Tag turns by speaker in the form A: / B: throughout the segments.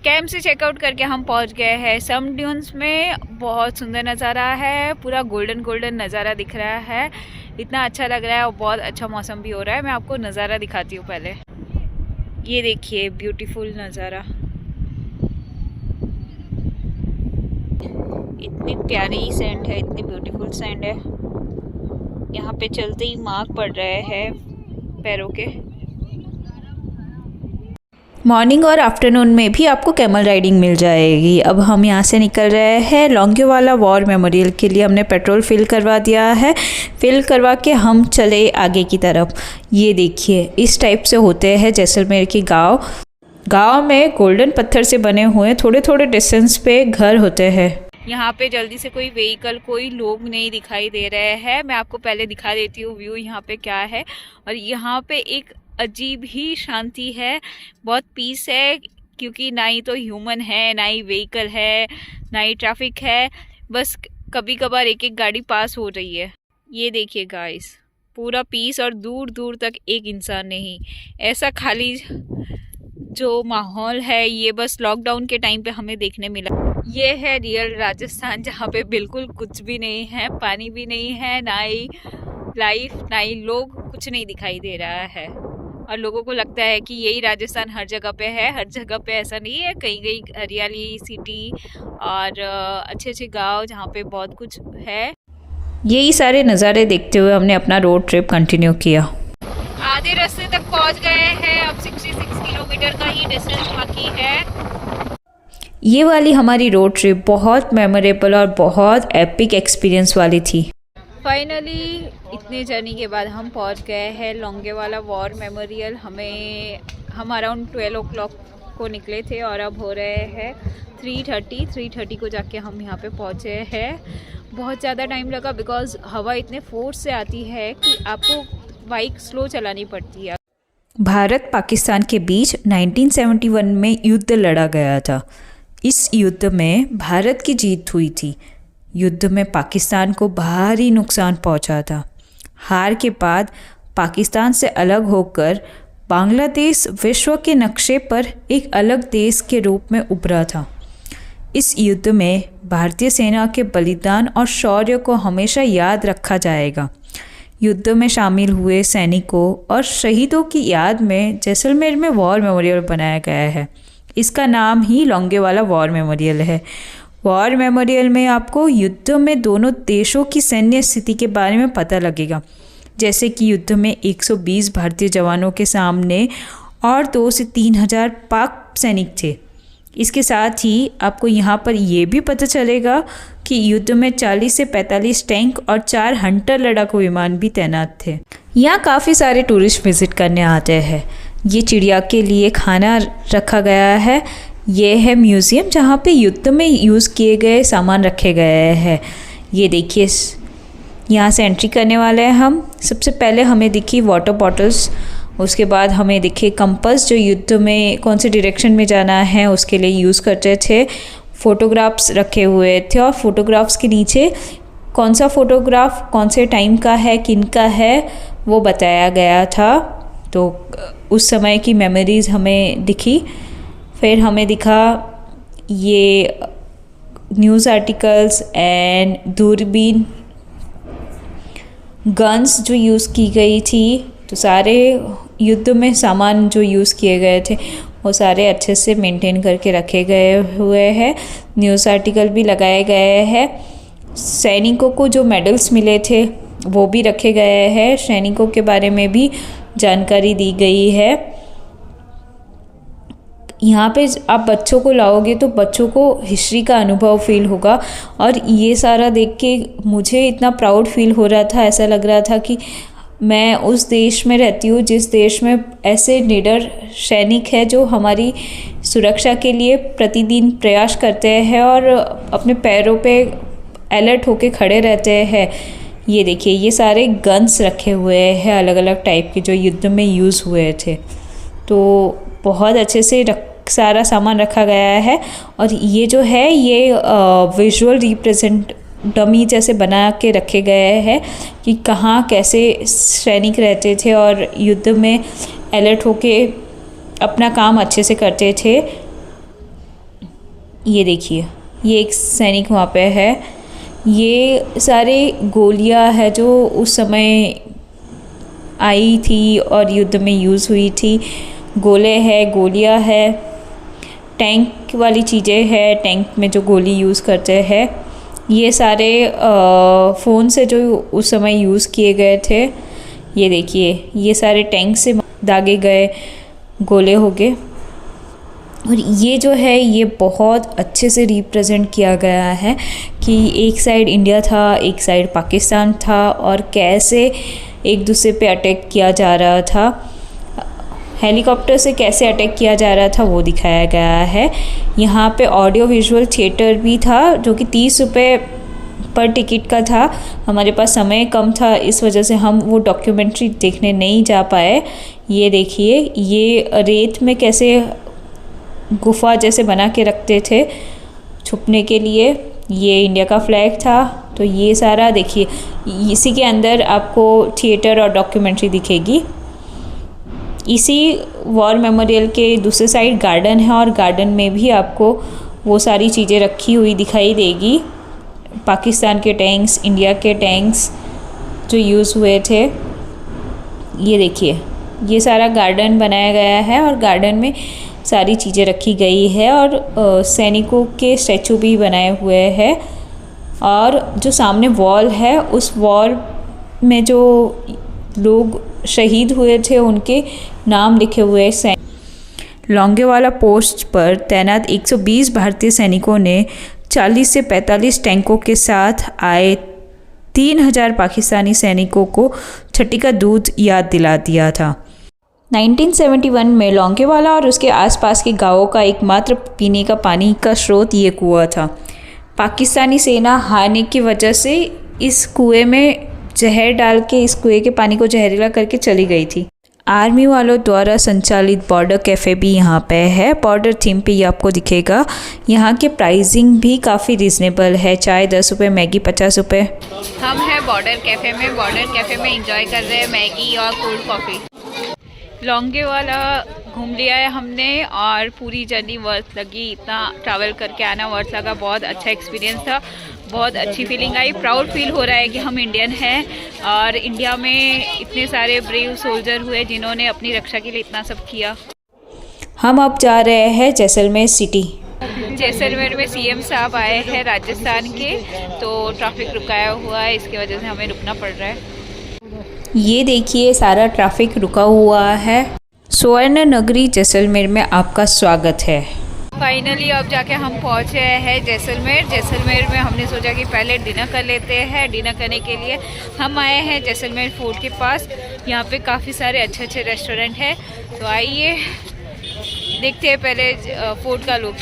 A: Camp से checkout करके हम पहुंच गए हैं सम ड्यून्स में। बहुत सुंदर नज़ारा है, पूरा गोल्डन गोल्डन नज़ारा दिख रहा है। इतना अच्छा लग रहा है और बहुत अच्छा मौसम भी हो रहा है। मैं आपको नज़ारा दिखाती हूँ पहले। ये देखिए ब्यूटीफुल नज़ारा, इतनी प्यारी सैंड है, इतनी ब्यूटीफुल सैंड है। यहाँ पे चलते ही मार्क पड़ रहे हैं पैरों के। मॉर्निंग और आफ्टरनून में भी आपको कैमल राइडिंग मिल जाएगी। अब हम यहाँ से निकल रहे हैं लोंगेवाला वॉर मेमोरियल के लिए। हमने पेट्रोल फिल करवा दिया है। फिल करवा के हम चले आगे की तरफ। ये देखिए इस टाइप से होते हैं जैसलमेर के गांव में गोल्डन पत्थर से बने हुए थोड़े थोड़े डिस्टेंस पे घर होते हैं। यहाँ पे जल्दी से कोई व्हीकल, कोई लोग नहीं दिखाई दे रहे हैं। मैं आपको पहले दिखा देती हूँ व्यू यहाँ पे क्या है। और यहाँ पे एक अजीब ही शांति है, बहुत पीस है, क्योंकि ना ही तो ह्यूमन है, ना ही व्हीकल है, ना ही ट्रैफिक है। बस कभी कभार एक एक गाड़ी पास हो रही है। ये देखिए गाइस, पूरा पीस और दूर दूर तक एक इंसान नहीं। ऐसा खाली जो माहौल है ये बस लॉकडाउन के टाइम पे हमें देखने मिला। ये है रियल राजस्थान, जहाँ पे बिल्कुल कुछ भी नहीं है, पानी भी नहीं है, ना ही लाइफ, ना ही लोग, कुछ नहीं दिखाई दे रहा है। और लोगों को लगता है कि यही राजस्थान हर जगह पे है। हर जगह पे ऐसा नहीं है। कहीं कहीं हरियाली सिटी और अच्छे अच्छे गांव जहाँ पे बहुत कुछ है। यही सारे नज़ारे देखते हुए हमने अपना रोड ट्रिप कंटिन्यू किया। आधे रास्ते तक पहुँच गए हैं। अब 66 किलोमीटर का ही डिस्टेंस बाकी है। ये वाली हमारी रोड ट्रिप बहुत मेमोरेबल और बहुत एपिक एक्सपीरियंस वाली थी। फाइनली इतने जर्नी के बाद हम पहुंच गए हैं लोंगेवाला वॉर मेमोरियल। हम अराउंड 12 o'clock को निकले थे और अब हो रहे हैं 3:30 को जाके हम यहाँ पे पहुँचे हैं। बहुत ज़्यादा टाइम लगा बिकॉज़ हवा इतने फोर्स से आती है कि आपको बाइक स्लो चलानी पड़ती है। भारत पाकिस्तान के बीच 1971 में युद्ध लड़ा गया था। इस युद्ध में भारत की जीत हुई थी। युद्ध में पाकिस्तान को भारी नुकसान पहुंचा था। हार के बाद पाकिस्तान से अलग होकर बांग्लादेश विश्व के नक्शे पर एक अलग देश के रूप में उभरा था। इस युद्ध में भारतीय सेना के बलिदान और शौर्य को हमेशा याद रखा जाएगा। युद्ध में शामिल हुए सैनिकों और शहीदों की याद में जैसलमेर में वॉर मेमोरियल बनाया गया है। इसका नाम ही लोंगेवाला वॉर मेमोरियल है। वॉर मेमोरियल में आपको युद्ध में दोनों देशों की सैन्य स्थिति के बारे में पता लगेगा, जैसे कि युद्ध में 120 भारतीय जवानों के सामने और 2 से 3 हज़ार पाक सैनिक थे। इसके साथ ही आपको यहाँ पर यह भी पता चलेगा कि युद्ध में 40 से 45 टैंक और 4 हंटर लड़ाकू विमान भी तैनात थे। यहाँ काफ़ी सारे टूरिस्ट विजिट करने आते हैं। ये चिड़िया के लिए खाना रखा गया है। ये है म्यूज़ियम जहाँ पे युद्ध में यूज़ किए गए सामान रखे गए हैं। ये देखिए, यहाँ से एंट्री करने वाले हैं हम। सबसे पहले हमें दिखी वाटर बॉटल्स, उसके बाद हमें दिखे कंपास जो युद्ध में कौन से डायरेक्शन में जाना है उसके लिए यूज़ करते थे। फ़ोटोग्राफ्स रखे हुए थे और फोटोग्राफ्स के नीचे कौन सा फ़ोटोग्राफ कौन से टाइम का है, किन का है, वो बताया गया था। तो उस समय की मेमोरीज़ हमें दिखी। फिर हमें दिखा ये न्यूज़ आर्टिकल्स एंड दूरबीन, गन्स जो यूज़ की गई थी। तो सारे युद्ध में सामान जो यूज़ किए गए थे वो सारे अच्छे से मेंटेन करके रखे गए हुए हैं। न्यूज़ आर्टिकल भी लगाए गए हैं। सैनिकों को जो मेडल्स मिले थे वो भी रखे गए हैं। सैनिकों के बारे में भी जानकारी दी गई है। यहाँ पे आप बच्चों को लाओगे तो बच्चों को हिस्ट्री का अनुभव फील होगा। और ये सारा देख के मुझे इतना प्राउड फील हो रहा था। ऐसा लग रहा था कि मैं उस देश में रहती हूँ जिस देश में ऐसे निडर सैनिक है जो हमारी सुरक्षा के लिए प्रतिदिन प्रयास करते हैं और अपने पैरों पे अलर्ट होके खड़े रहते हैं। ये देखिए, ये सारे गन्स रखे हुए हैं अलग अलग टाइप के जो युद्ध में यूज़ हुए थे। तो बहुत अच्छे से सारा सामान रखा गया है। और ये जो है ये विजुअल रिप्रेजेंट डमी जैसे बना के रखे गए हैं कि कहाँ कैसे सैनिक रहते थे और युद्ध में अलर्ट होके अपना काम अच्छे से करते थे। ये देखिए, ये एक सैनिक वहाँ पे है। ये सारे गोलियाँ है जो उस समय आई थी और युद्ध में यूज़ हुई थी। गोले है, गोलियाँ है, टैंक वाली चीज़ें है, टैंक में जो गोली यूज़ करते हैं। ये सारे फ़ोन से जो उस समय यूज़ किए गए थे। ये देखिए, ये सारे टैंक से दागे गए गोले हो गए। और ये जो है ये बहुत अच्छे से रिप्रेजेंट किया गया है कि एक साइड इंडिया था, एक साइड पाकिस्तान था और कैसे एक दूसरे पे अटैक किया जा रहा था। हेलीकॉप्टर से कैसे अटैक किया जा रहा था वो दिखाया गया है। यहाँ पे ऑडियो विजुअल थिएटर भी था जो कि 30 रुपये पर टिकट का था। हमारे पास समय कम था, इस वजह से हम वो डॉक्यूमेंट्री देखने नहीं जा पाए। ये देखिए, ये रेत में कैसे गुफा जैसे बना के रखते थे छुपने के लिए। ये इंडिया का फ्लैग था। तो ये सारा देखिए, इसी के अंदर आपको थिएटर और डॉक्यूमेंट्री दिखेगी। इसी वॉर मेमोरियल के दूसरे साइड गार्डन है और गार्डन में भी आपको वो सारी चीज़ें रखी हुई दिखाई देगी। पाकिस्तान के टैंक्स, इंडिया के टैंक्स जो यूज़ हुए थे। ये देखिए, ये सारा गार्डन बनाया गया है और गार्डन में सारी चीज़ें रखी गई है और सैनिकों के स्टैचू भी बनाए हुए हैं। और जो सामने वॉल है, उस वॉल में जो लोग शहीद हुए थे उनके नाम लिखे हुए हैं। लोंगेवाला पोस्ट पर तैनात 120 भारतीय सैनिकों ने 40 से 45 टैंकों के साथ आए 3000 पाकिस्तानी सैनिकों को छठी का दूध याद दिला दिया था। 1971 में लोंगेवाला और उसके आसपास के गांवों का एकमात्र पीने का पानी का स्रोत ये कुआं था। पाकिस्तानी सेना हारने की वजह से इस कुएं में जहर डाल के इस कुएं के पानी को जहरीला करके चली गई थी। आर्मी वालों द्वारा संचालित बॉर्डर कैफ़े भी यहाँ पे है। बॉर्डर थीम पे ये आपको दिखेगा। यहाँ के प्राइसिंग भी काफ़ी रिजनेबल है। चाय 10 रुपये, मैगी 50 रुपये।
B: हम हैं बॉर्डर कैफ़े में। बॉर्डर कैफ़े में एंजॉय कर रहे हैं मैगी और कोल्ड कॉफ़ी। लोंगेवाला घूम लिया है हमने और पूरी जर्नी वर्थ लगी। इतना ट्रैवल करके आना वर्थ लगा। बहुत अच्छा एक्सपीरियंस था, बहुत अच्छी फीलिंग आई। प्राउड फील हो रहा है कि हम इंडियन हैं और इंडिया में इतने सारे ब्रेव सोल्जर हुए जिन्होंने अपनी रक्षा के लिए इतना सब किया।
A: हम अब जा रहे हैं जैसलमेर सिटी।
B: जैसलमेर में सीएम साहब आए हैं राजस्थान के, तो ट्रैफिक रुकाया हुआ है, इसकी वजह से हमें रुकना पड़ रहा है।
A: ये देखिए, सारा ट्रैफिक रुका हुआ है। स्वर्ण नगरी जैसलमेर में आपका स्वागत है।
B: फाइनली अब जाके हम पहुंचे हैं जैसलमेर। जैसलमेर में हमने सोचा कि पहले डिनर कर लेते हैं। डिनर करने के लिए हम आए हैं जैसलमेर फोर्ट के पास। यहाँ पे काफ़ी सारे अच्छे अच्छे रेस्टोरेंट हैं, तो आइए देखते हैं पहले फोर्ट का लुक।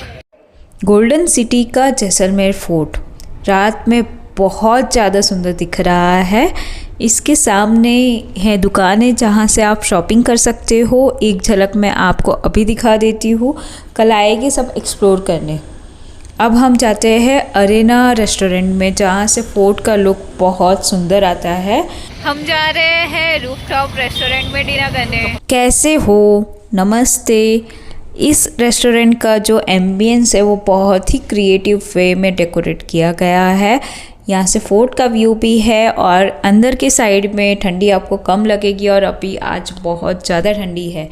A: गोल्डन सिटी का जैसलमेर फोर्ट रात में बहुत ज़्यादा सुंदर दिख रहा है। इसके सामने है दुकानें जहां से आप शॉपिंग कर सकते हो। एक झलक मैं आपको अभी दिखा देती हूँ, कल आएगी सब एक्सप्लोर करने। अब हम जाते हैं अरेना रेस्टोरेंट में जहां से फोर्ट का लुक बहुत सुंदर आता है।
B: हम जा रहे हैं रूफटॉप रेस्टोरेंट में डिनर करने।
A: कैसे हो? नमस्ते। इस रेस्टोरेंट का जो एम्बियंस है वो बहुत ही क्रिएटिव वे में डेकोरेट किया गया है। यहाँ से फोर्ट का व्यू भी है और अंदर के साइड में ठंडी आपको कम लगेगी और अभी आज बहुत ज़्यादा ठंडी है।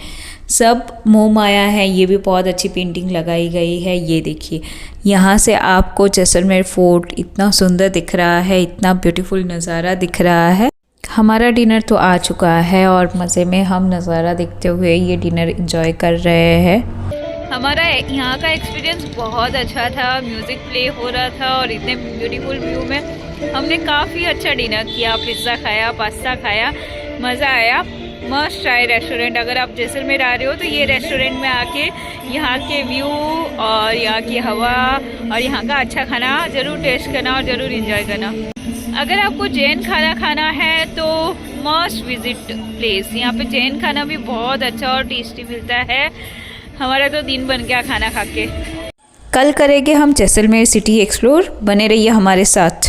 A: सब मोह माया है, ये भी बहुत अच्छी पेंटिंग लगाई गई है। ये देखिए, यहाँ से आपको जैसलमेर फोर्ट इतना सुंदर दिख रहा है, इतना ब्यूटीफुल नज़ारा दिख रहा है। हमारा डिनर तो आ चुका है और मज़े में हम नज़ारा देखते हुए ये डिनर एंजॉय कर रहे हैं।
B: हमारा यहाँ का एक्सपीरियंस बहुत अच्छा था। म्यूज़िक प्ले हो रहा था और इतने ब्यूटीफुल व्यू में हमने काफ़ी अच्छा डिनर किया। पिज़्ज़ा खाया, पास्ता खाया, मज़ा आया। Must try restaurant. अगर आप जैसलमेर आ रहे हो तो ये रेस्टोरेंट में आके यहाँ के व्यू और यहाँ की हवा और यहाँ का अच्छा खाना ज़रूर टेस्ट करना और ज़रूर इंजॉय करना। अगर आपको जैन खाना खाना है तो मस्ट विजिट प्लेस। यहाँ पे जैन खाना भी बहुत अच्छा और टेस्टी मिलता है। हमारा तो दिन बन गया खाना खा के।
A: कल करेंगे हम जैसलमेर सिटी एक्सप्लोर। बने रहिए हमारे साथ।